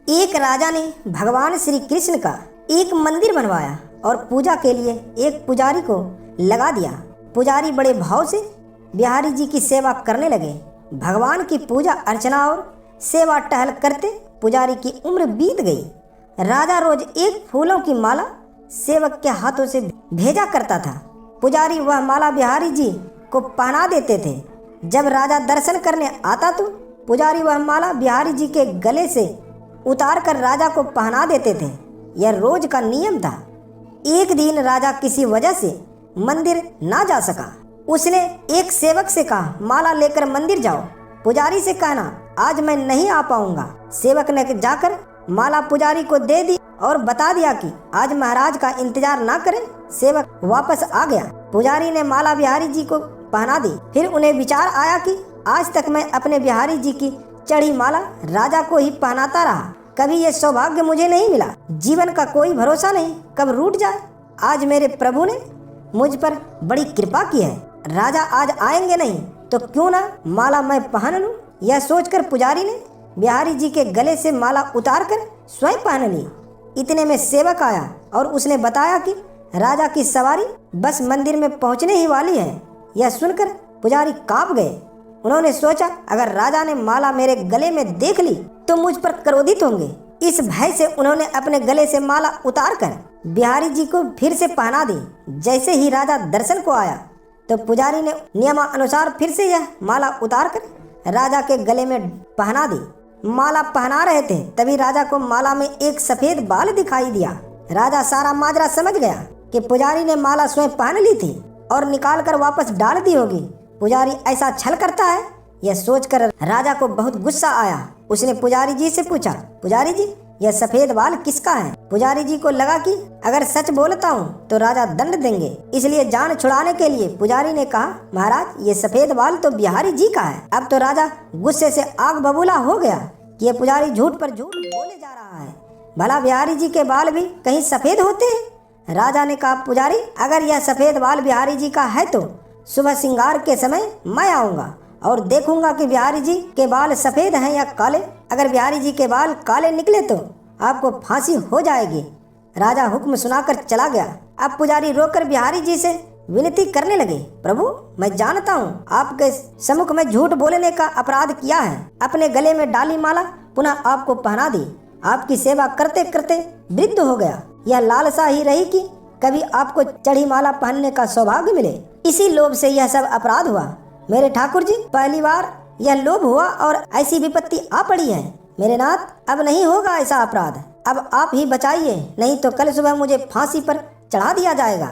एक राजा ने भगवान श्री कृष्ण का एक मंदिर बनवाया और पूजा के लिए एक पुजारी को लगा दिया। पुजारी बड़े भाव से बिहारी जी की सेवा करने लगे। भगवान की पूजा अर्चना और सेवा टहल करते पुजारी की उम्र बीत गई। राजा रोज एक फूलों की माला सेवक के हाथों से भेजा करता था। पुजारी वह माला बिहारी जी को पहना देते थे। जब राजा दर्शन करने आता तो पुजारी वह माला बिहारी जी के गले से उतार कर राजा को पहना देते थे। यह रोज का नियम था। एक दिन राजा किसी वजह से मंदिर ना जा सका। उसने एक सेवक से कहा, माला लेकर मंदिर जाओ। पुजारी से कहना, आज मैं नहीं आ पाऊंगा। सेवक ने जाकर माला पुजारी को दे दी और बता दिया कि आज महाराज का इंतजार ना करें। सेवक वापस आ गया। पुजारी ने माला बिहारी जी को पहना दी। फिर उन्हें विचार आया कि आज तक मैं अपने बिहारी जी की चढ़ी माला राजा को ही पहनाता रहा। कभी ये सौभाग्य मुझे नहीं मिला। जीवन का कोई भरोसा नहीं, कब रूठ जाए। आज मेरे प्रभु ने मुझ पर बड़ी कृपा की है। राजा आज आएंगे नहीं तो क्यों ना माला मैं पहन लूं। यह सोचकर पुजारी ने बिहारी जी के गले से माला उतारकर स्वयं पहन ली। इतने में सेवक आया और उसने बताया कि राजा की सवारी बस मंदिर में पहुंचने ही वाली है। यह सुनकर पुजारी कांप गए। उन्होंने सोचा, अगर राजा ने माला मेरे गले में देख ली तो मुझ पर क्रोधित होंगे। इस भय से उन्होंने अपने गले से माला उतारकर बिहारी जी को फिर से पहना दी। जैसे ही राजा दर्शन को आया तो पुजारी ने नियमानुसार फिर से यह माला उतारकर राजा के गले में पहना दी। माला पहना रहे थे तभी राजा को माला में एक सफेद बाल दिखाई दिया। राजा सारा माजरा समझ गया कि पुजारी ने माला स्वयं पहन ली थी और निकाल कर वापस डाल दी होगी। पुजारी ऐसा छल करता है। यह सोचकर राजा को बहुत गुस्सा आया। उसने पुजारी जी से पूछा, पुजारी जी यह सफेद बाल किसका है। पुजारी जी को लगा कि अगर सच बोलता हूँ तो राजा दंड देंगे, इसलिए जान छुड़ाने के लिए पुजारी ने कहा, महाराज ये सफेद बाल तो बिहारी जी का है। अब तो राजा गुस्से से आग बबूला हो गया कि यह पुजारी झूठ पर झूठ बोले जा रहा है। भला बिहारी जी के बाल भी कहीं सफेद होते हैं। राजा ने कहा, पुजारी अगर यह सफेद बाल बिहारी जी का है तो सुबह श्रृंगार के समय मैं आऊँगा और देखूंगा कि बिहारी जी के बाल सफेद हैं या काले। अगर बिहारी जी के बाल काले निकले तो आपको फांसी हो जाएगी। राजा हुक्म सुनाकर चला गया। अब पुजारी रोकर बिहारी जी से विनती करने लगे, प्रभु मैं जानता हूँ आपके सम्मुख में झूठ बोलने का अपराध किया है। अपने गले में डाली माला पुनः आपको पहना दी। आपकी सेवा करते करते वृद्ध हो गया। यह लालसा ही रही कि कभी आपको चढ़ी माला पहनने का सौभाग्य मिले। इसी लोभ से यह सब अपराध हुआ। मेरे ठाकुर जी, पहली बार यह लोभ हुआ और ऐसी विपत्ति आ पड़ी है। मेरे नाथ, अब नहीं होगा ऐसा अपराध। अब आप ही बचाइए, नहीं तो कल सुबह मुझे फांसी पर चढ़ा दिया जाएगा।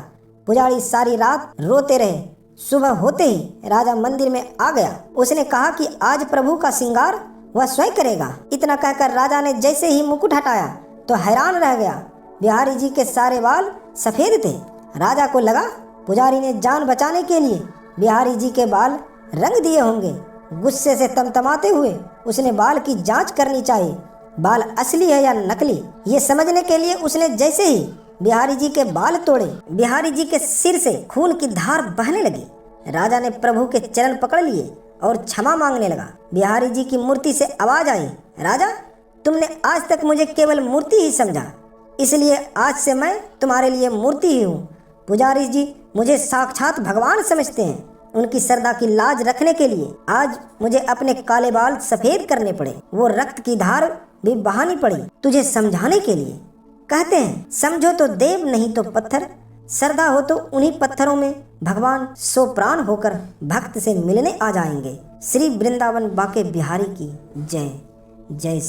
पुजारी सारी रात रोते रहे। सुबह होते ही राजा मंदिर में आ गया। उसने कहा कि आज प्रभु का श्रृंगार वह स्वयं करेगा। इतना कहकर राजा ने जैसे ही मुकुट हटाया तो हैरान रह गया। बिहारी जी के सारे बाल सफेद थे। राजा को लगा पुजारी ने जान बचाने के लिए बिहारी जी के बाल रंग दिए होंगे। गुस्से से तमतमाते हुए उसने बाल की जांच करनी चाहिए, बाल असली है या नकली। ये समझने के लिए उसने जैसे ही बिहारी जी के बाल तोड़े, बिहारी जी के सिर से खून की धार बहने लगी। राजा ने प्रभु के चरण पकड़ लिए और क्षमा मांगने लगा। बिहारी जी की मूर्ति से आवाज आई, राजा तुमने आज तक मुझे केवल मूर्ति ही समझा, इसलिए आज से मैं तुम्हारे लिए मूर्ति ही हूँ। पुजारी जी मुझे साक्षात भगवान समझते हैं। उनकी श्रद्धा की लाज रखने के लिए आज मुझे अपने काले बाल सफेद करने पड़े, वो रक्त की धार भी बहानी पड़ी तुझे समझाने के लिए। कहते हैं समझो तो देव नहीं तो पत्थर, श्रद्धा हो तो उन्हीं पत्थरों में भगवान सो प्राण होकर भक्त से मिलने आ जाएंगे। श्री वृंदावन बाके बिहारी की जय जय।